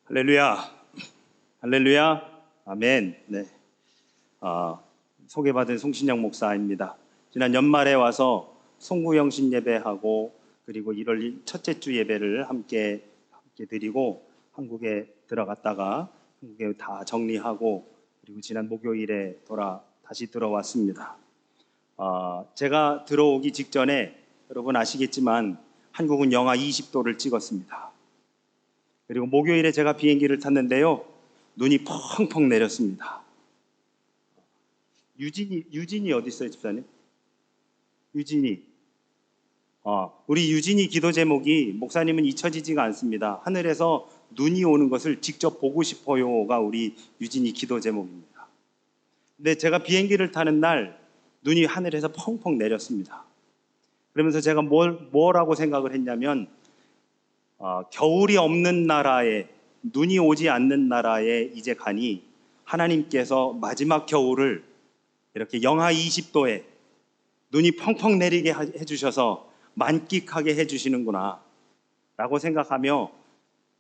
할렐루야, 할렐루야, 아멘. 네, 소개받은 송신영 목사입니다. 지난 연말에 와서 송구영신 예배하고 그리고 1월 첫째 주 예배를 함께 드리고 한국에 들어갔다가 한국에 다 정리하고 그리고 지난 목요일에 다시 들어왔습니다. 제가 들어오기 직전에 여러분 아시겠지만 한국은 영하 20도를 찍었습니다. 그리고 목요일에 제가 비행기를 탔는데요, 눈이 펑펑 내렸습니다. 유진이 어디 있어요, 집사님? 유진이. 우리 유진이 기도 제목이 목사님은 잊혀지지가 않습니다. 하늘에서 눈이 오는 것을 직접 보고 싶어요가 우리 유진이 기도 제목입니다. 근데 제가 비행기를 타는 날 눈이 하늘에서 펑펑 내렸습니다. 그러면서 제가 뭐라고 생각을 했냐면 겨울이 없는 나라에, 눈이 오지 않는 나라에 이제 가니 하나님께서 마지막 겨울을 이렇게 영하 20도에 눈이 펑펑 내리게 해주셔서 만끽하게 해주시는구나 라고 생각하며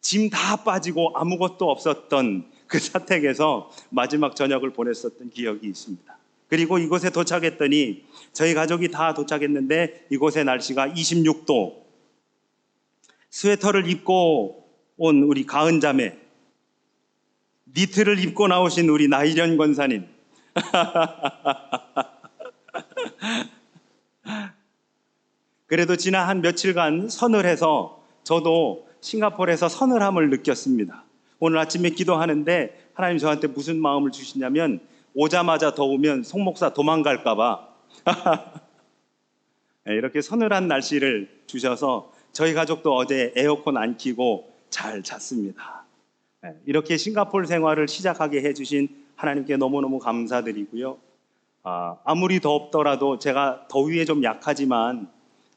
짐 다 빠지고 아무것도 없었던 그 사택에서 마지막 저녁을 보냈었던 기억이 있습니다. 그리고 이곳에 도착했더니 저희 가족이 다 도착했는데 이곳의 날씨가 26도, 스웨터를 입고 온 우리 가은 자매, 니트를 입고 나오신 우리 나일현 권사님, 그래도 지난 한 며칠간 서늘해서 저도 싱가포르에서 서늘함을 느꼈습니다. 오늘 아침에 기도하는데 하나님 저한테 무슨 마음을 주시냐면 오자마자 더우면 송 목사 도망갈까봐 이렇게 서늘한 날씨를 주셔서 저희 가족도 어제 에어컨 안 켜고 잘 잤습니다. 이렇게 싱가포르 생활을 시작하게 해주신 하나님께 너무너무 감사드리고요. 아무리 덥더라도 제가 더위에 좀 약하지만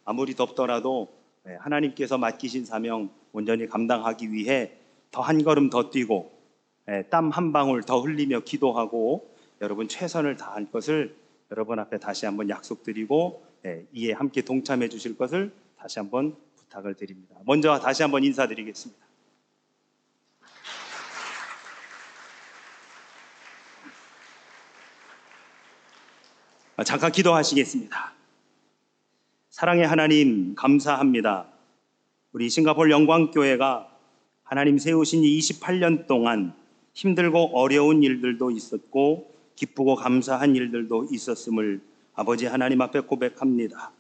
아무리 덥더라도 하나님께서 맡기신 사명 온전히 감당하기 위해 더 한 걸음 더 뛰고 땀 한 방울 더 흘리며 기도하고 여러분 최선을 다할 것을 여러분 앞에 다시 한번 약속드리고 이에 함께 동참해 주실 것을 다시 한번 부탁을 드립니다. 먼저 다시 한번 인사드리겠습니다. 잠깐 기도하시겠습니다. 사랑의 하나님 감사합니다. 우리 싱가포르 영광교회가 하나님 세우신 28년 동안 힘들고 어려운 일들도 있었고 기쁘고 감사한 일들도 있었음을 아버지 하나님 앞에 고백합니다.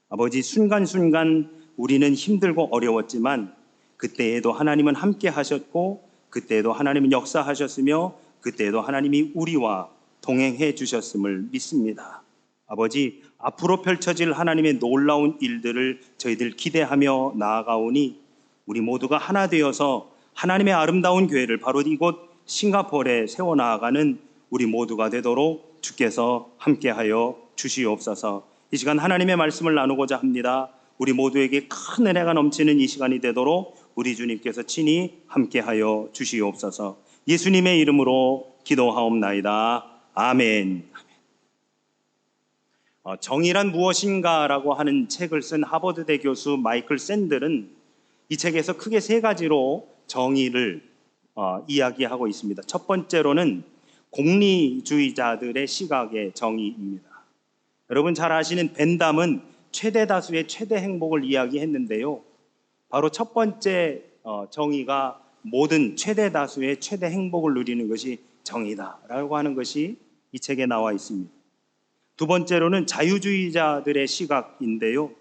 아버지 순간순간 우리는 힘들고 어려웠지만 그때에도 하나님은 함께 하셨고 그때에도 하나님은 역사하셨으며 그때에도 하나님이 우리와 동행해 주셨음을 믿습니다. 아버지, 앞으로 펼쳐질 하나님의 놀라운 일들을 저희들 기대하며 나아가오니 우리 모두가 하나 되어서 하나님의 아름다운 교회를 바로 이곳 싱가포르에 세워나가는 우리 모두가 되도록 주께서 함께하여 주시옵소서. 이 시간 하나님의 말씀을 나누고자 합니다. 우리 모두에게 큰 은혜가 넘치는 이 시간이 되도록 우리 주님께서 친히 함께하여 주시옵소서. 예수님의 이름으로 기도하옵나이다. 아멘. 정의란 무엇인가라고 하는 책을 쓴 하버드대 교수 마이클 샌들은 이 책에서 크게 세 가지로 정의를 이야기하고 있습니다. 첫 번째로는 공리주의자들의 시각의 정의입니다. 여러분 잘 아시는 벤담은 최대 다수의 최대 행복을 이야기했는데요. 바로 첫 번째 정의가 모든 최대 다수의 최대 행복을 누리는 것이 정의다라고 하는 것이 이 책에 나와 있습니다. 두 번째로는 자유주의자들의 시각인데요.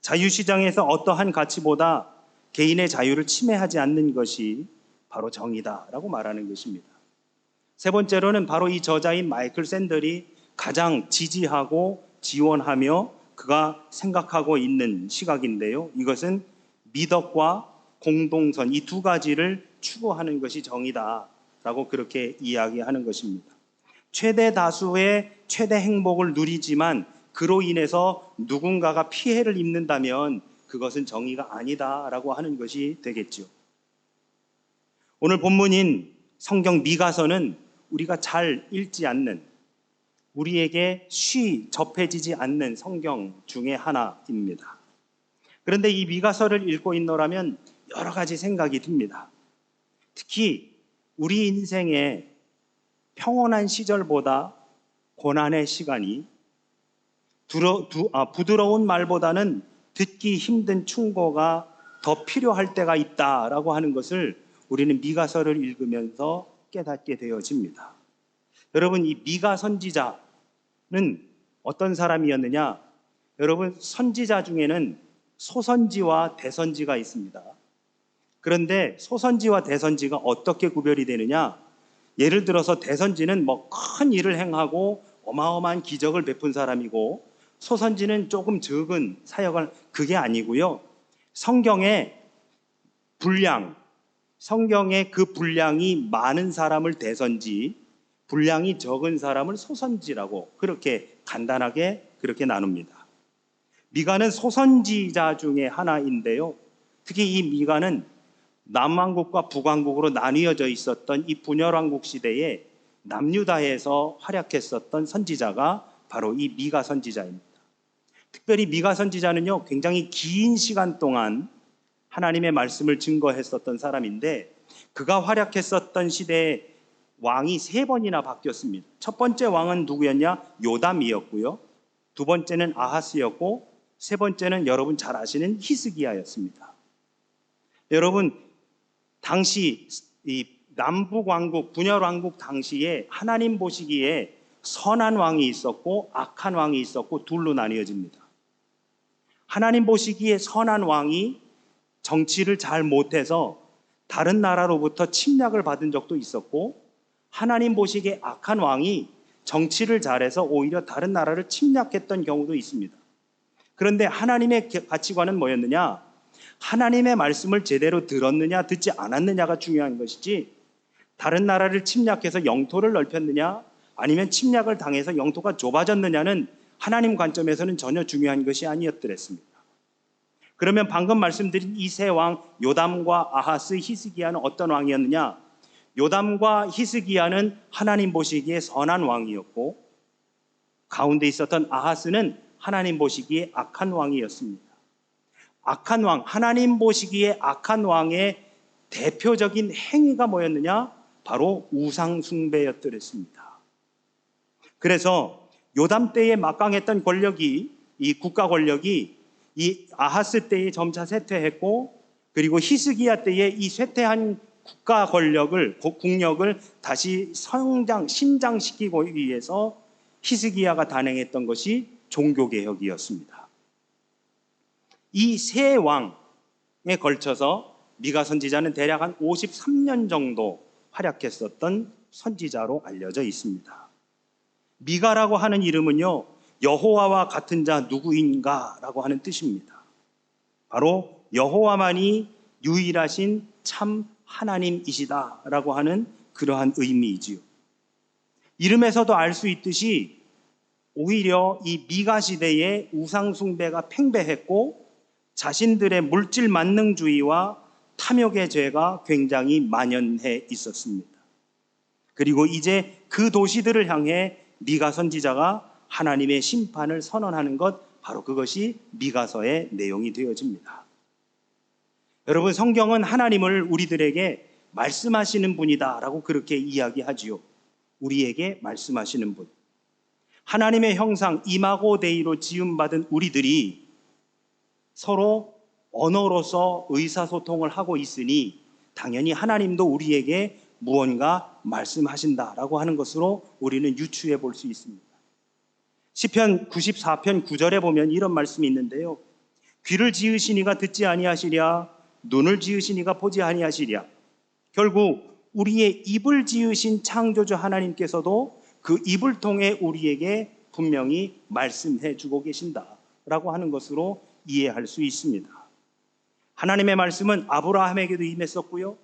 자유시장에서 어떠한 가치보다 개인의 자유를 침해하지 않는 것이 바로 정의다라고 말하는 것입니다. 세 번째로는 바로 이 저자인 마이클 샌들이 가장 지지하고 지원하며 그가 생각하고 있는 시각인데요. 이것은 미덕과 공동선 이 두 가지를 추구하는 것이 정의다라고 그렇게 이야기하는 것입니다. 최대 다수의 최대 행복을 누리지만 그로 인해서 누군가가 피해를 입는다면 그것은 정의가 아니다라고 하는 것이 되겠죠. 오늘 본문인 성경 미가서는 우리가 잘 읽지 않는, 우리에게 쉬 접해지지 않는 성경 중에 하나입니다. 그런데 이 미가서를 읽고 있노라면 여러 가지 생각이 듭니다. 특히 우리 인생의 평온한 시절보다 고난의 시간이 부드러운 말보다는 듣기 힘든 충고가 더 필요할 때가 있다라고 하는 것을 우리는 미가서를 읽으면서 깨닫게 되어집니다. 여러분, 이 미가 선지자는 어떤 사람이었느냐? 여러분, 선지자 중에는 소선지와 대선지가 있습니다. 그런데 소선지와 대선지가 어떻게 구별이 되느냐? 예를 들어서 대선지는 큰 일을 행하고 어마어마한 기적을 베푼 사람이고, 소선지는 조금 적은 사역을, 그게 아니고요. 성경의 그 분량이 많은 사람을 대선지, 분량이 적은 사람을 소선지라고 그렇게 간단하게 그렇게 나눕니다. 미가는 소선지자 중에 하나인데요. 특히 이 미가는 남왕국과 북왕국으로 나뉘어져 있었던 이 분열왕국 시대에 남유다에서 활약했었던 선지자가 바로 이 미가 선지자입니다. 특별히 미가 선지자는요, 굉장히 긴 시간 동안 하나님의 말씀을 증거했었던 사람인데, 그가 활약했었던 시대에 왕이 3번이나 바뀌었습니다. 첫 번째 왕은 누구였냐? 요담이었고요. 두 번째는 아하스였고, 세 번째는 여러분 잘 아시는 히스기야였습니다. 여러분, 당시 이 남북왕국, 분열왕국 당시에 하나님 보시기에 선한 왕이 있었고 악한 왕이 있었고 둘로 나뉘어집니다. 하나님 보시기에 선한 왕이 정치를 잘 못해서 다른 나라로부터 침략을 받은 적도 있었고, 하나님 보시기에 악한 왕이 정치를 잘해서 오히려 다른 나라를 침략했던 경우도 있습니다. 그런데 하나님의 가치관은 뭐였느냐? 하나님의 말씀을 제대로 들었느냐 듣지 않았느냐가 중요한 것이지, 다른 나라를 침략해서 영토를 넓혔느냐 아니면 침략을 당해서 영토가 좁아졌느냐는 하나님 관점에서는 전혀 중요한 것이 아니었더랬습니다. 그러면 방금 말씀드린 이 세 왕 요담과 아하스, 히스기야는 어떤 왕이었느냐? 요담과 히스기야는 하나님 보시기에 선한 왕이었고, 가운데 있었던 아하스는 하나님 보시기에 악한 왕이었습니다. 악한 왕, 하나님 보시기에 악한 왕의 대표적인 행위가 뭐였느냐? 바로 우상 숭배였더랬습니다. 그래서 요담 때에 막강했던 권력이, 이 국가 권력이 이 아하스 때에 점차 쇠퇴했고, 그리고 히스기야 때에 이 쇠퇴한 국가 국력을 다시 신장시키기 위해서 히스기야가 단행했던 것이 종교개혁이었습니다. 이 세 왕에 걸쳐서 미가 선지자는 대략 한 53년 정도 활약했었던 선지자로 알려져 있습니다. 미가라고 하는 이름은요, 여호와와 같은 자 누구인가 라고 하는 뜻입니다. 바로 여호와만이 유일하신 참 하나님이시다 라고 하는 그러한 의미이지요. 이름에서도 알 수 있듯이 오히려 이 미가 시대에 우상 숭배가 팽배했고, 자신들의 물질 만능주의와 탐욕의 죄가 굉장히 만연해 있었습니다. 그리고 이제 그 도시들을 향해 미가 선지자가 하나님의 심판을 선언하는 것, 바로 그것이 미가서의 내용이 되어집니다. 여러분, 성경은 하나님을 우리들에게 말씀하시는 분이다 라고 그렇게 이야기하지요. 우리에게 말씀하시는 분, 하나님의 형상 이마고 데이로 지음받은 우리들이 서로 언어로서 의사소통을 하고 있으니 당연히 하나님도 우리에게 무언가 말씀하신다라고 하는 것으로 우리는 유추해 볼 수 있습니다. 시편 94편 9절에 보면 이런 말씀이 있는데요. 귀를 지으시니가 듣지 아니하시랴, 눈을 지으시니가 보지 아니하시랴. 결국 우리의 입을 지으신 창조주 하나님께서도 그 입을 통해 우리에게 분명히 말씀해 주고 계신다라고 하는 것으로 이해할 수 있습니다. 하나님의 말씀은 아브라함에게도 임했었고요,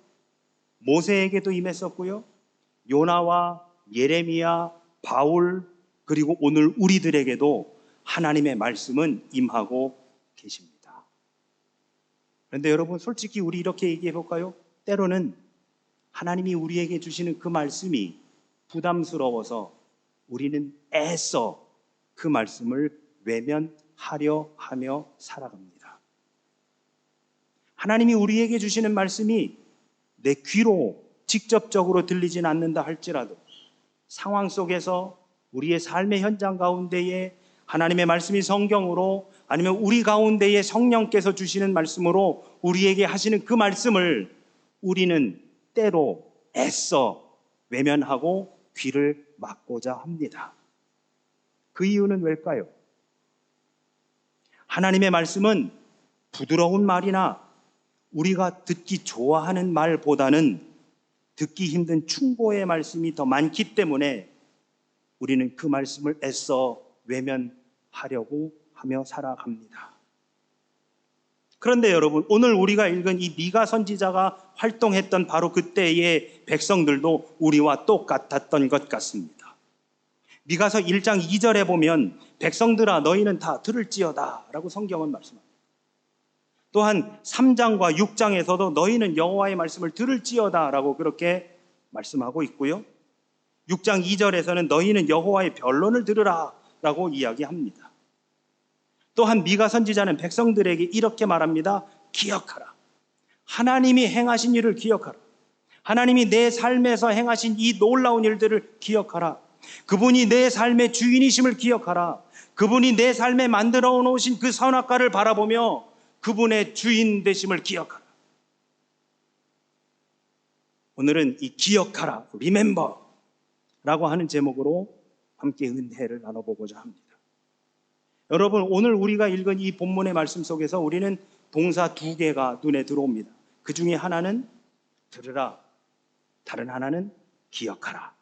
모세에게도 임했었고요, 요나와 예레미야, 바울, 그리고 오늘 우리들에게도 하나님의 말씀은 임하고 계십니다. 그런데 여러분, 솔직히 우리 이렇게 얘기해 볼까요? 때로는 하나님이 우리에게 주시는 그 말씀이 부담스러워서 우리는 애써 그 말씀을 외면하려 하며 살아갑니다. 하나님이 우리에게 주시는 말씀이 내 귀로 직접적으로 들리진 않는다 할지라도 상황 속에서 우리의 삶의 현장 가운데에 하나님의 말씀이 성경으로 아니면 우리 가운데에 성령께서 주시는 말씀으로 우리에게 하시는 그 말씀을 우리는 때로 애써 외면하고 귀를 막고자 합니다. 그 이유는 왜일까요? 하나님의 말씀은 부드러운 말이나 우리가 듣기 좋아하는 말보다는 듣기 힘든 충고의 말씀이 더 많기 때문에 우리는 그 말씀을 애써 외면하려고 하며 살아갑니다. 그런데 여러분, 오늘 우리가 읽은 이 미가 선지자가 활동했던 바로 그때의 백성들도 우리와 똑같았던 것 같습니다. 미가서 1장 2절에 보면 백성들아 너희는 다 들을지어다 라고 성경은 말씀합니다. 또한 3장과 6장에서도 너희는 여호와의 말씀을 들을지어다 라고 그렇게 말씀하고 있고요. 6장 2절에서는 너희는 여호와의 변론을 들으라 라고 이야기합니다. 또한 미가 선지자는 백성들에게 이렇게 말합니다. 기억하라. 하나님이 행하신 일을 기억하라. 하나님이 내 삶에서 행하신 이 놀라운 일들을 기억하라. 그분이 내 삶의 주인이심을 기억하라. 그분이 내 삶에 만들어 놓으신 그 선악과를 바라보며 그분의 주인 되심을 기억하라. 오늘은 이 기억하라, remember 라고 하는 제목으로 함께 은혜를 나눠보고자 합니다. 여러분, 오늘 우리가 읽은 이 본문의 말씀 속에서 우리는 동사 2개가 눈에 들어옵니다. 그 중에 하나는 들으라, 다른 하나는 기억하라.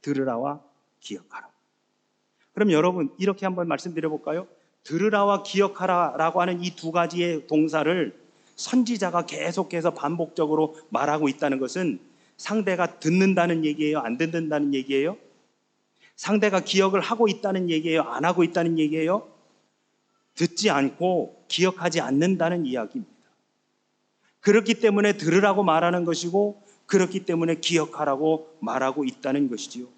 들으라와 기억하라. 그럼 여러분, 이렇게 한번 말씀드려볼까요? 들으라와 기억하라 라고 하는 이 두 가지의 동사를 선지자가 계속해서 반복적으로 말하고 있다는 것은 상대가 듣는다는 얘기예요? 안 듣는다는 얘기예요? 상대가 기억을 하고 있다는 얘기예요? 안 하고 있다는 얘기예요? 듣지 않고 기억하지 않는다는 이야기입니다. 그렇기 때문에 들으라고 말하는 것이고 그렇기 때문에 기억하라고 말하고 있다는 것이지요.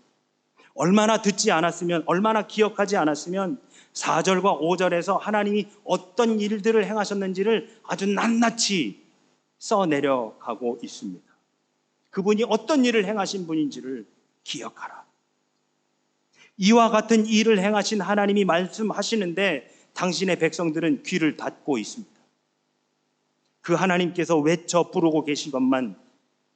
얼마나 듣지 않았으면, 얼마나 기억하지 않았으면 4절과 5절에서 하나님이 어떤 일들을 행하셨는지를 아주 낱낱이 써내려가고 있습니다. 그분이 어떤 일을 행하신 분인지를 기억하라. 이와 같은 일을 행하신 하나님이 말씀하시는데 당신의 백성들은 귀를 닫고 있습니다. 그 하나님께서 외쳐 부르고 계신 것만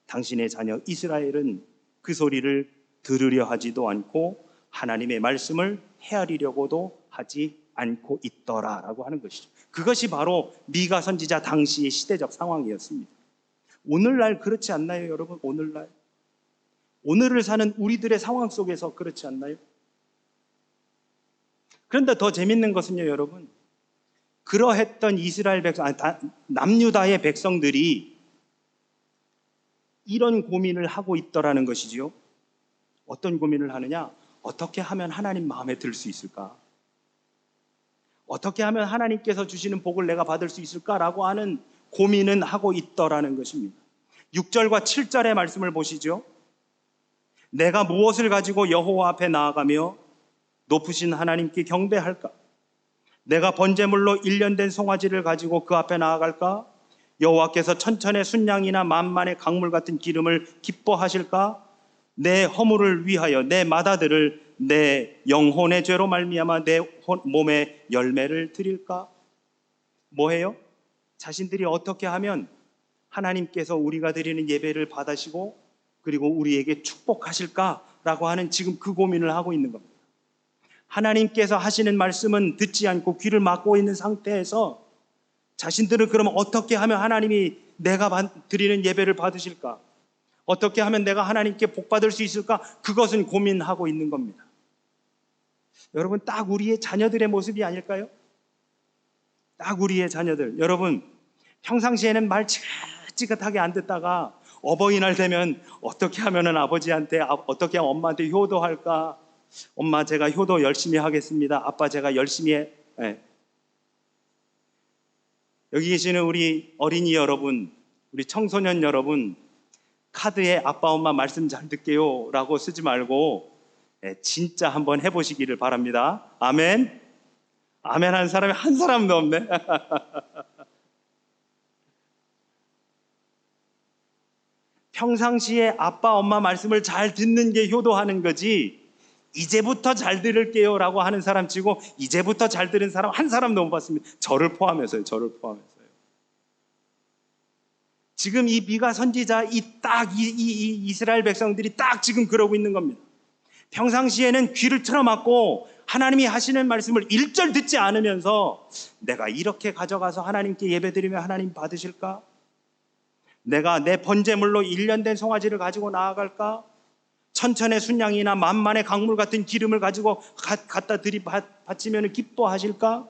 당신의 자녀 이스라엘은 그 소리를 들으려 하지도 않고 하나님의 말씀을 헤아리려고도 하지 않고 있더라라고 하는 것이죠. 그것이 바로 미가 선지자 당시의 시대적 상황이었습니다. 오늘날 그렇지 않나요, 여러분? 오늘날 오늘을 사는 우리들의 상황 속에서 그렇지 않나요? 그런데 더 재밌는 것은요, 여러분, 그러했던 이스라엘 백성, 남유다의 백성들이 이런 고민을 하고 있더라는 것이지요. 어떤 고민을 하느냐? 어떻게 하면 하나님 마음에 들 수 있을까? 어떻게 하면 하나님께서 주시는 복을 내가 받을 수 있을까라고 하는 고민은 하고 있더라는 것입니다. 6절과 7절의 말씀을 보시죠. 내가 무엇을 가지고 여호와 앞에 나아가며 높으신 하나님께 경배할까? 내가 번제물로 1년 된 송아지를 가지고 그 앞에 나아갈까? 여호와께서 천천의 순양이나 만만의 강물 같은 기름을 기뻐하실까? 내 허물을 위하여 내 맏아들을 내 영혼의 죄로 말미암아 내 몸에 열매를 드릴까? 뭐해요? 자신들이 어떻게 하면 하나님께서 우리가 드리는 예배를 받으시고 그리고 우리에게 축복하실까라고 하는 지금 그 고민을 하고 있는 겁니다. 하나님께서 하시는 말씀은 듣지 않고 귀를 막고 있는 상태에서 자신들은 그러면 어떻게 하면 하나님이 내가 드리는 예배를 받으실까? 어떻게 하면 내가 하나님께 복 받을 수 있을까? 그것은 고민하고 있는 겁니다. 여러분, 딱 우리의 자녀들의 모습이 아닐까요? 딱 우리의 자녀들. 여러분, 평상시에는 말 지긋지긋하게 안 듣다가 어버이날 되면 어떻게 하면 아버지한테, 어떻게 하면 엄마한테 효도할까? 엄마, 제가 효도 열심히 하겠습니다. 아빠, 제가 열심히 해. 네. 여기 계시는 우리 어린이 여러분, 우리 청소년 여러분, 카드에 아빠, 엄마 말씀 잘 듣게요 라고 쓰지 말고 진짜 한번 해보시기를 바랍니다. 아멘. 아멘 하는 사람이 한 사람도 없네. 평상시에 아빠, 엄마 말씀을 잘 듣는 게 효도하는 거지, 이제부터 잘 들을게요 라고 하는 사람 치고 이제부터 잘 들은 사람 한 사람도 못 봤습니다. 저를 포함해서요. 저를 포함해서요. 지금 이 미가 선지자 이 이스라엘 백성들이 딱 지금 그러고 있는 겁니다. 평상시에는 귀를 틀어막고 하나님이 하시는 말씀을 1절 듣지 않으면서 내가 이렇게 가져가서 하나님께 예배드리면 하나님 받으실까? 내가 내 번제물로 1년 된 송아지를 가지고 나아갈까? 천천의 순양이나 만만의 강물 같은 기름을 가지고 갖다 바치면 기뻐하실까?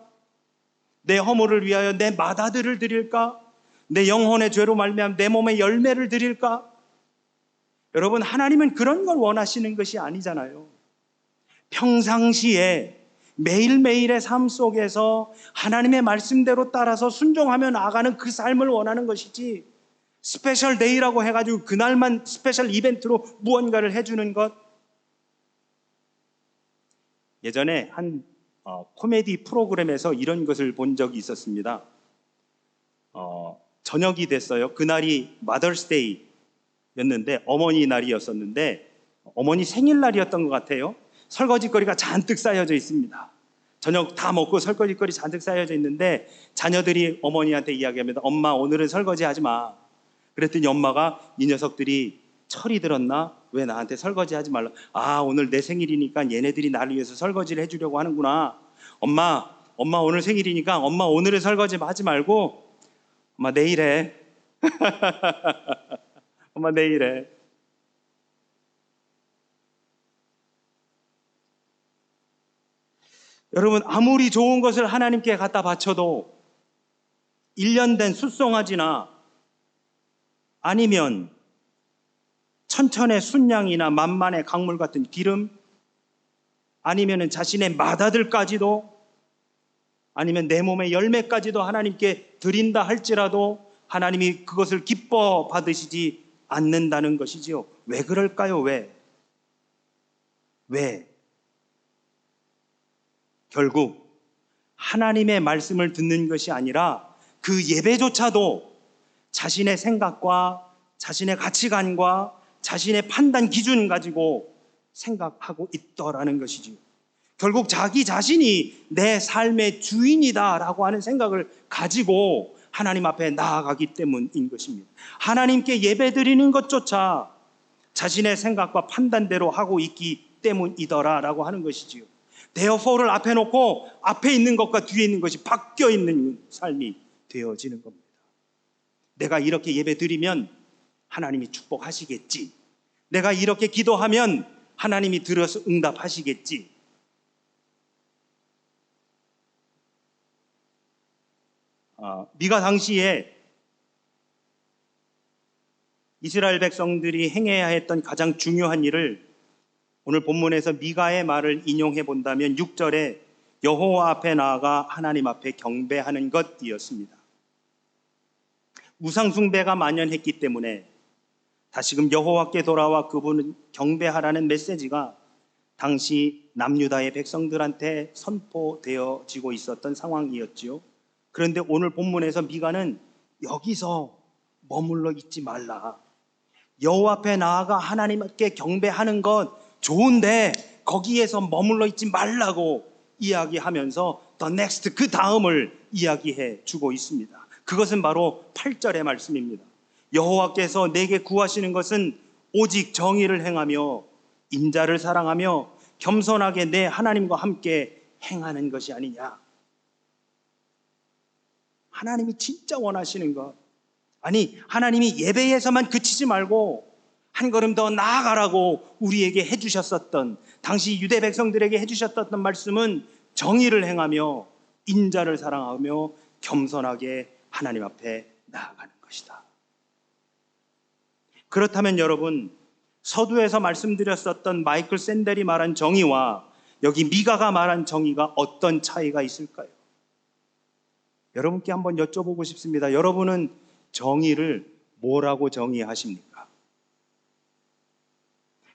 내 허물을 위하여 내 마다들을 드릴까? 내 영혼의 죄로 말미암아 내 몸의 열매를 드릴까? 여러분, 하나님은 그런 걸 원하시는 것이 아니잖아요. 평상시에 매일매일의 삶 속에서 하나님의 말씀대로 따라서 순종하며 나아가는 그 삶을 원하는 것이지, 스페셜 데이라고 해가지고 그날만 스페셜 이벤트로 무언가를 해주는 것. 예전에 한 코미디 프로그램에서 이런 것을 본 적이 있었습니다. 저녁이 됐어요. 그날이 마더스데이였는데 어머니 날이었었는데 어머니 생일날이었던 것 같아요. 설거지거리가 잔뜩 쌓여져 있습니다. 저녁 다 먹고 설거지거리 잔뜩 쌓여져 있는데 자녀들이 어머니한테 이야기합니다. 엄마, 오늘은 설거지 하지 마. 그랬더니 엄마가 이 녀석들이 철이 들었나? 왜 나한테 설거지 하지 말라? 아, 오늘 내 생일이니까 얘네들이 나를 위해서 설거지를 해주려고 하는구나. 엄마 오늘 생일이니까 엄마 오늘은 설거지 하지 말고 엄마 내일 해. 엄마 내일 해. 여러분, 아무리 좋은 것을 하나님께 갖다 바쳐도 1년 된 숫송아지나 아니면 천천의 순양이나 만만의 강물 같은 기름, 아니면 자신의 맏아들까지도, 아니면 내 몸의 열매까지도 하나님께 드린다 할지라도 하나님이 그것을 기뻐 받으시지 않는다는 것이지요. 왜 그럴까요? 왜? 결국 하나님의 말씀을 듣는 것이 아니라 그 예배조차도 자신의 생각과 자신의 가치관과 자신의 판단 기준 가지고 생각하고 있더라는 것이지요. 결국 자기 자신이 내 삶의 주인이다라고 하는 생각을 가지고 하나님 앞에 나아가기 때문인 것입니다. 하나님께 예배드리는 것조차 자신의 생각과 판단대로 하고 있기 때문이더라라고 하는 것이지요. Therefore를 앞에 놓고 앞에 있는 것과 뒤에 있는 것이 바뀌어 있는 삶이 되어지는 겁니다. 내가 이렇게 예배드리면 하나님이 축복하시겠지. 내가 이렇게 기도하면 하나님이 들어서 응답하시겠지. 미가 당시에 이스라엘 백성들이 행해야 했던 가장 중요한 일을 오늘 본문에서 미가의 말을 인용해 본다면 6절에 여호와 앞에 나아가 하나님 앞에 경배하는 것이었습니다. 우상숭배가 만연했기 때문에 다시금 여호와께 돌아와 그분을 경배하라는 메시지가 당시 남유다의 백성들한테 선포되어지고 있었던 상황이었지요. 그런데 오늘 본문에서 미가는 여기서 머물러 있지 말라. 여호와 앞에 나아가 하나님께 경배하는 것 좋은데 거기에서 머물러 있지 말라고 이야기하면서 the next, 그 다음을 이야기해 주고 있습니다. 그것은 바로 8절의 말씀입니다. 여호와께서 내게 구하시는 것은 오직 정의를 행하며 인자를 사랑하며 겸손하게 내 하나님과 함께 행하는 것이 아니냐. 하나님이 진짜 원하시는 것, 아니 하나님이 예배에서만 그치지 말고 한 걸음 더 나아가라고 우리에게 해주셨었던, 당시 유대 백성들에게 해주셨던 말씀은 정의를 행하며 인자를 사랑하며 겸손하게 하나님 앞에 나아가는 것이다. 그렇다면 여러분, 서두에서 말씀드렸었던 마이클 샌델이 말한 정의와 여기 미가가 말한 정의가 어떤 차이가 있을까요? 여러분께 한번 여쭤보고 싶습니다. 여러분은 정의를 뭐라고 정의하십니까?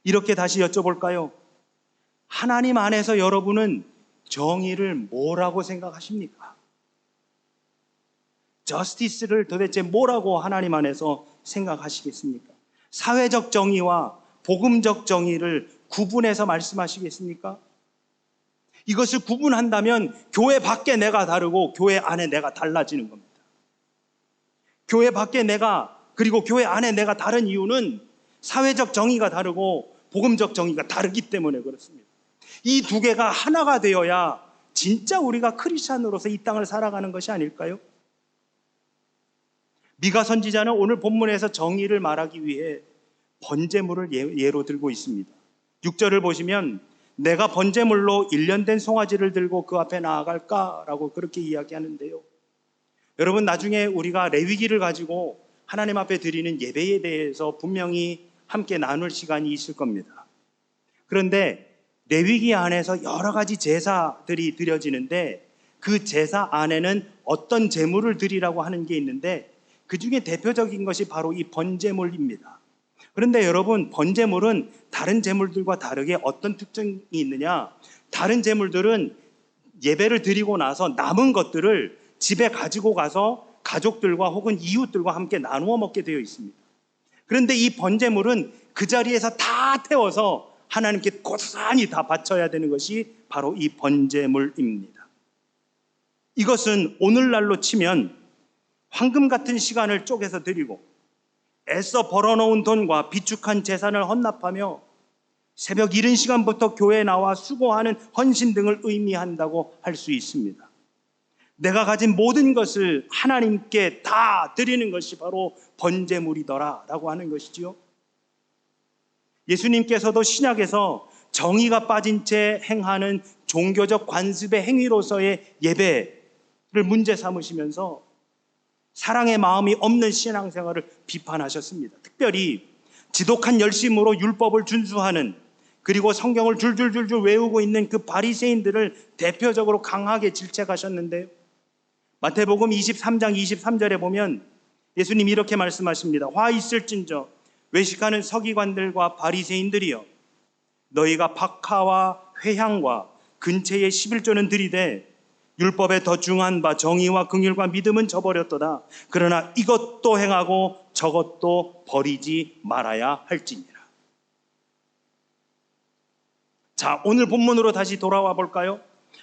이렇게 다시 여쭤볼까요? 하나님 안에서 여러분은 정의를 뭐라고 생각하십니까? 저스티스를 도대체 뭐라고 하나님 안에서 생각하시겠습니까? 사회적 정의와 복음적 정의를 구분해서 말씀하시겠습니까? 이것을 구분한다면 교회 밖에 내가 다르고 교회 안에 내가 달라지는 겁니다. 교회 밖에 내가, 그리고 교회 안에 내가 다른 이유는 사회적 정의가 다르고 복음적 정의가 다르기 때문에 그렇습니다. 이 두 개가 하나가 되어야 진짜 우리가 크리스찬으로서 이 땅을 살아가는 것이 아닐까요? 미가 선지자는 오늘 본문에서 정의를 말하기 위해 번제물을 예로 들고 있습니다. 6절을 보시면 내가 번제물로 1년 된 송아지를 들고 그 앞에 나아갈까라고 그렇게 이야기하는데요. 여러분, 나중에 우리가 레위기를 가지고 하나님 앞에 드리는 예배에 대해서 분명히 함께 나눌 시간이 있을 겁니다. 그런데 레위기 안에서 여러 가지 제사들이 드려지는데 그 제사 안에는 어떤 제물을 드리라고 하는 게 있는데 그 중에 대표적인 것이 바로 이 번제물입니다. 그런데 여러분, 번제물은 다른 제물들과 다르게 어떤 특징이 있느냐? 다른 제물들은 예배를 드리고 나서 남은 것들을 집에 가지고 가서 가족들과 혹은 이웃들과 함께 나누어 먹게 되어 있습니다. 그런데 이 번제물은 그 자리에서 다 태워서 하나님께 고스란히 다 바쳐야 되는 것이 바로 이 번제물입니다. 이것은 오늘날로 치면 황금 같은 시간을 쪼개서 드리고 애써 벌어놓은 돈과 비축한 재산을 헌납하며 새벽 이른 시간부터 교회에 나와 수고하는 헌신 등을 의미한다고 할 수 있습니다. 내가 가진 모든 것을 하나님께 다 드리는 것이 바로 번제물이더라 라고 하는 것이지요. 예수님께서도 신약에서 정의가 빠진 채 행하는 종교적 관습의 행위로서의 예배를 문제 삼으시면서 사랑의 마음이 없는 신앙생활을 비판하셨습니다. 특별히 지독한 열심으로 율법을 준수하는, 그리고 성경을 줄줄줄줄 외우고 있는 그 바리새인들을 대표적으로 강하게 질책하셨는데요. 마태복음 23장 23절에 보면 예수님이 이렇게 말씀하십니다. 화 있을진저 외식하는 서기관들과 바리새인들이여, 너희가 박하와 회향과 근처의 11조는 들이되 율법에 더 중한 바 정의와 긍휼과 믿음은 저버렸도다. 그러나 이것도 행하고 저것도 버리지 말아야 할지니라. 자, 오늘 본문으로 다시 돌아와 볼까요?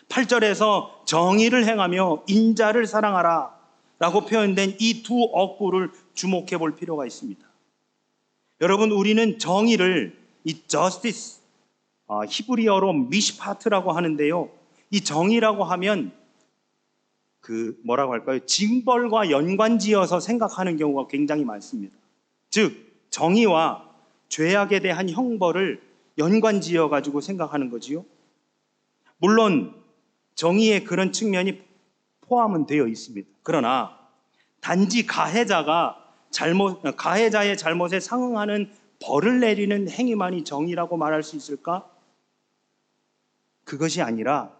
8절에서 정의를 행하며 인자를 사랑하라 라고 표현된 이 두 어구를 주목해 볼 필요가 있습니다. 여러분, 우리는 정의를 이 justice, 히브리어로 미시파트라고 하는데요. 이 정의라고 하면 뭐라고 할까요? 징벌과 연관지어서 생각하는 경우가 굉장히 많습니다. 즉, 정의와 죄악에 대한 형벌을 연관지어 가지고 생각하는 거지요. 물론 정의에 그런 측면이 포함은 되어 있습니다. 그러나 단지 가해자의 잘못에 상응하는 벌을 내리는 행위만이 정의라고 말할 수 있을까? 그것이 아니라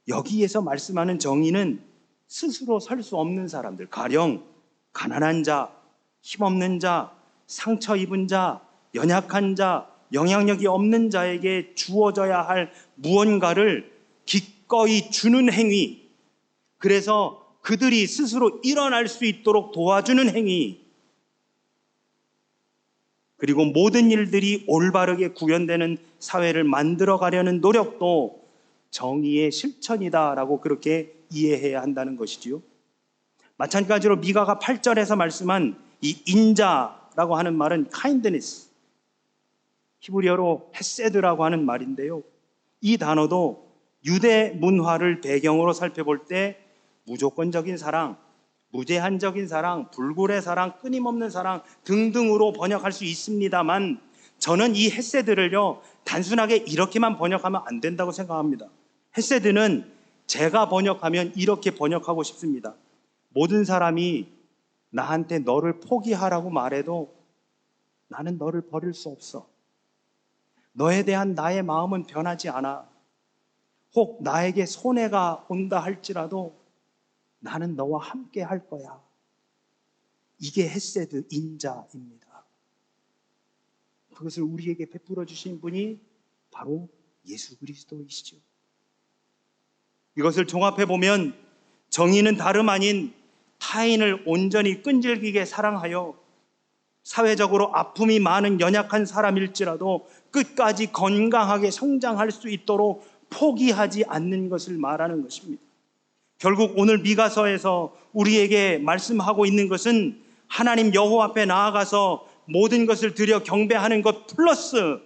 여기에서 말씀하는 정의는 스스로 설 수 없는 사람들, 가령 가난한 자, 힘없는 자, 상처 입은 자, 연약한 자, 영향력이 없는 자에게 주어져야 할 무언가를 기꺼이 주는 행위, 그래서 그들이 스스로 일어날 수 있도록 도와주는 행위, 그리고 모든 일들이 올바르게 구현되는 사회를 만들어가려는 노력도 정의의 실천이다라고 그렇게 이해해야 한다는 것이지요. 마찬가지로 미가가 8절에서 말씀한 이 인자라고 하는 말은 kindness, 히브리어로 헤세드라고 하는 말인데요. 이 단어도 유대 문화를 배경으로 살펴볼 때 무조건적인 사랑, 무제한적인 사랑, 불굴의 사랑, 끊임없는 사랑 등등으로 번역할 수 있습니다만, 저는 이 헤세드를요 단순하게 이렇게만 번역하면 안 된다고 생각합니다. 헤세드는 제가 번역하면 이렇게 번역하고 싶습니다. 모든 사람이 나한테 너를 포기하라고 말해도 나는 너를 버릴 수 없어. 너에 대한 나의 마음은 변하지 않아. 혹 나에게 손해가 온다 할지라도 나는 너와 함께 할 거야. 이게 헤세드, 인자입니다. 그것을 우리에게 베풀어 주신 분이 바로 예수 그리스도이시죠. 이것을 종합해 보면 정의는 다름 아닌 타인을 온전히 끈질기게 사랑하여 사회적으로 아픔이 많은 연약한 사람일지라도 끝까지 건강하게 성장할 수 있도록 포기하지 않는 것을 말하는 것입니다. 결국 오늘 미가서에서 우리에게 말씀하고 있는 것은 하나님 여호와 앞에 나아가서 모든 것을 드려 경배하는 것 플러스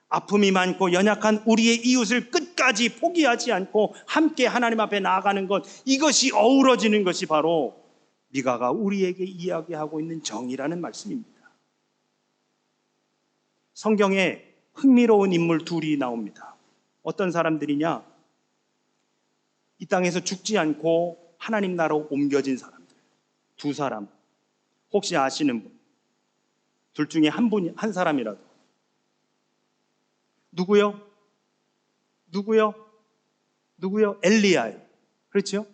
아픔이 많고 연약한 우리의 이웃을 끝까지 포기하지 않고 함께 하나님 앞에 나아가는 것, 이것이 어우러지는 것이 바로 미가가 우리에게 이야기하고 있는 정의라는 말씀입니다. 성경에 흥미로운 인물 둘이 나옵니다. 어떤 사람들이냐? 이 땅에서 죽지 않고 하나님 나라로 옮겨진 사람들. 두 사람. 혹시 아시는 분? 둘 중에 한 사람이라도. 누구요? 엘리야예요. 그렇죠?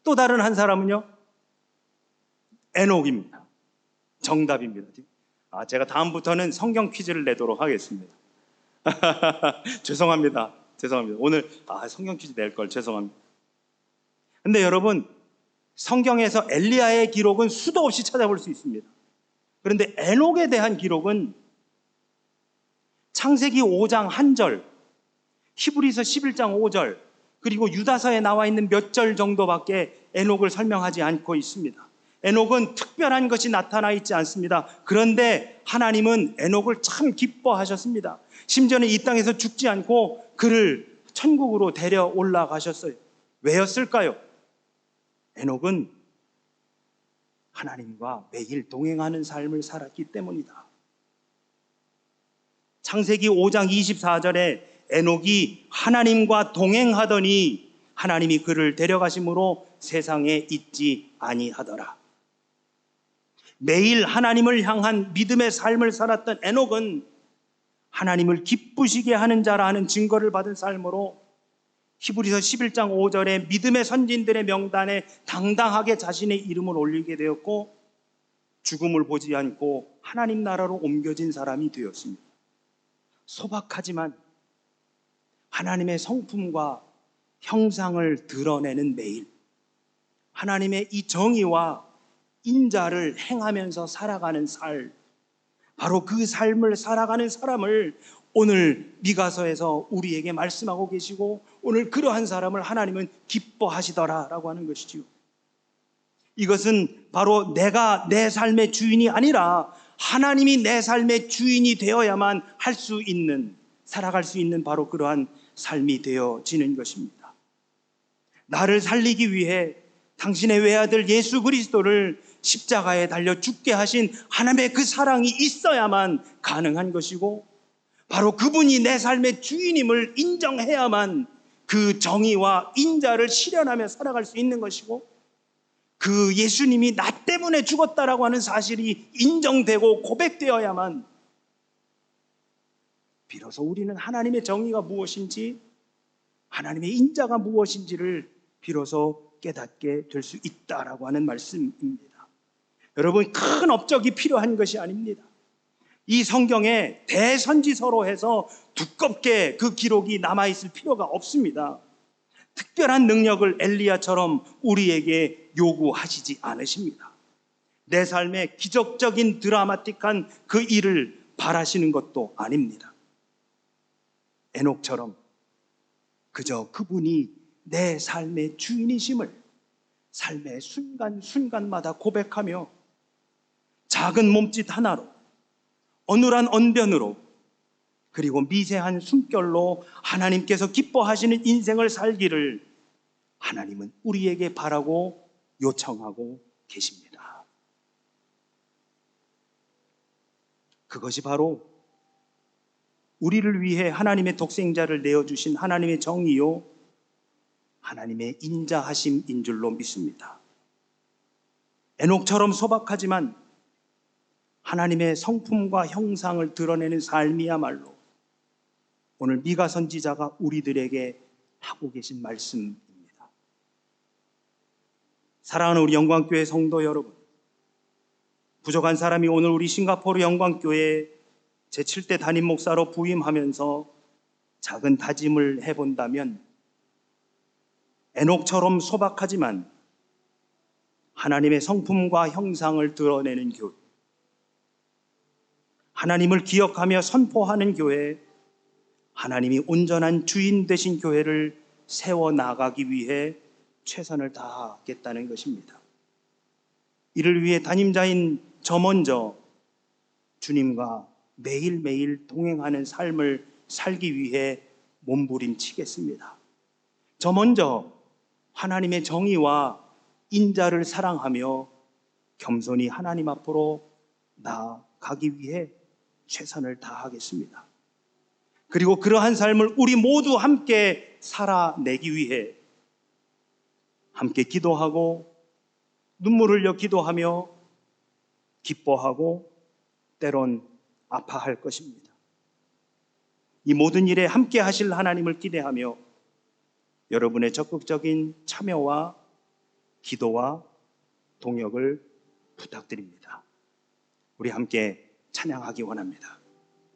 또 다른 한 사람은요? 에녹입니다. 정답입니다. 제가 다음부터는 성경 퀴즈를 내도록 하겠습니다. 죄송합니다. 오늘 성경 퀴즈 낼 걸 죄송합니다. 근데 여러분, 성경에서 엘리야의 기록은 수도 없이 찾아볼 수 있습니다. 그런데 에녹에 대한 기록은 창세기 5장 1절, 히브리서 11장 5절, 그리고 유다서에 나와 있는 몇 절 정도밖에 에녹을 설명하지 않고 있습니다. 에녹은 특별한 것이 나타나 있지 않습니다. 그런데 하나님은 에녹을 참 기뻐하셨습니다. 심지어는 이 땅에서 죽지 않고 그를 천국으로 데려 올라가셨어요. 왜였을까요? 에녹은 하나님과 매일 동행하는 삶을 살았기 때문이다. 창세기 5장 24절에 에녹이 하나님과 동행하더니 하나님이 그를 데려가심으로 세상에 있지 아니하더라. 매일 하나님을 향한 믿음의 삶을 살았던 에녹은 하나님을 기쁘시게 하는 자라는 증거를 받은 삶으로 히브리서 11장 5절에 믿음의 선진들의 명단에 당당하게 자신의 이름을 올리게 되었고 죽음을 보지 않고 하나님 나라로 옮겨진 사람이 되었습니다. 소박하지만 하나님의 성품과 형상을 드러내는 매일, 하나님의 이 정의와 인자를 행하면서 살아가는 삶, 바로 그 삶을 살아가는 사람을 오늘 미가서에서 우리에게 말씀하고 계시고 오늘 그러한 사람을 하나님은 기뻐하시더라라고 하는 것이지요. 이것은 바로 내가 내 삶의 주인이 아니라 하나님이 내 삶의 주인이 되어야만 할 수 있는, 살아갈 수 있는 바로 그러한 삶이 되어지는 것입니다. 나를 살리기 위해 당신의 외아들 예수 그리스도를 십자가에 달려 죽게 하신 하나님의 그 사랑이 있어야만 가능한 것이고, 바로 그분이 내 삶의 주인임을 인정해야만 그 정의와 인자를 실현하며 살아갈 수 있는 것이고, 그 예수님이 나 때문에 죽었다라고 하는 사실이 인정되고 고백되어야만 비로소 우리는 하나님의 정의가 무엇인지, 하나님의 인자가 무엇인지를 비로소 깨닫게 될 수 있다라고 하는 말씀입니다. 여러분, 큰 업적이 필요한 것이 아닙니다. 이 성경에 대선지서로 해서 두껍게 그 기록이 남아있을 필요가 없습니다. 특별한 능력을 엘리야처럼 우리에게 요구하시지 않으십니다. 내 삶에 기적적인 드라마틱한 그 일을 바라시는 것도 아닙니다. 에녹처럼 그저 그분이 내 삶의 주인이심을 삶의 순간순간마다 고백하며 작은 몸짓 하나로, 어눌한 언변으로, 그리고 미세한 숨결로 하나님께서 기뻐하시는 인생을 살기를 하나님은 우리에게 바라고 요청하고 계십니다. 그것이 바로 우리를 위해 하나님의 독생자를 내어주신 하나님의 정의요, 하나님의 인자하심인 줄로 믿습니다. 에녹처럼 소박하지만 하나님의 성품과 형상을 드러내는 삶이야말로 오늘 미가 선지자가 우리들에게 하고 계신 말씀입니다. 사랑하는 우리 영광교회 성도 여러분, 부족한 사람이 오늘 우리 싱가포르 영광교회 제7대 담임 목사로 부임하면서 작은 다짐을 해본다면, 에녹처럼 소박하지만 하나님의 성품과 형상을 드러내는 교회, 하나님을 기억하며 선포하는 교회, 하나님이 온전한 주인 되신 교회를 세워나가기 위해 최선을 다하겠다는 것입니다. 이를 위해 담임자인 저 먼저 주님과 매일매일 동행하는 삶을 살기 위해 몸부림치겠습니다. 저 먼저 하나님의 정의와 인자를 사랑하며 겸손히 하나님 앞으로 나아가기 위해 최선을 다하겠습니다. 그리고 그러한 삶을 우리 모두 함께 살아내기 위해 함께 기도하고 눈물 흘려 기도하며 기뻐하고 때론 아파할 것입니다. 이 모든 일에 함께 하실 하나님을 기대하며 여러분의 적극적인 참여와 기도와 동역을 부탁드립니다. 우리 함께 찬양하기 원합니다.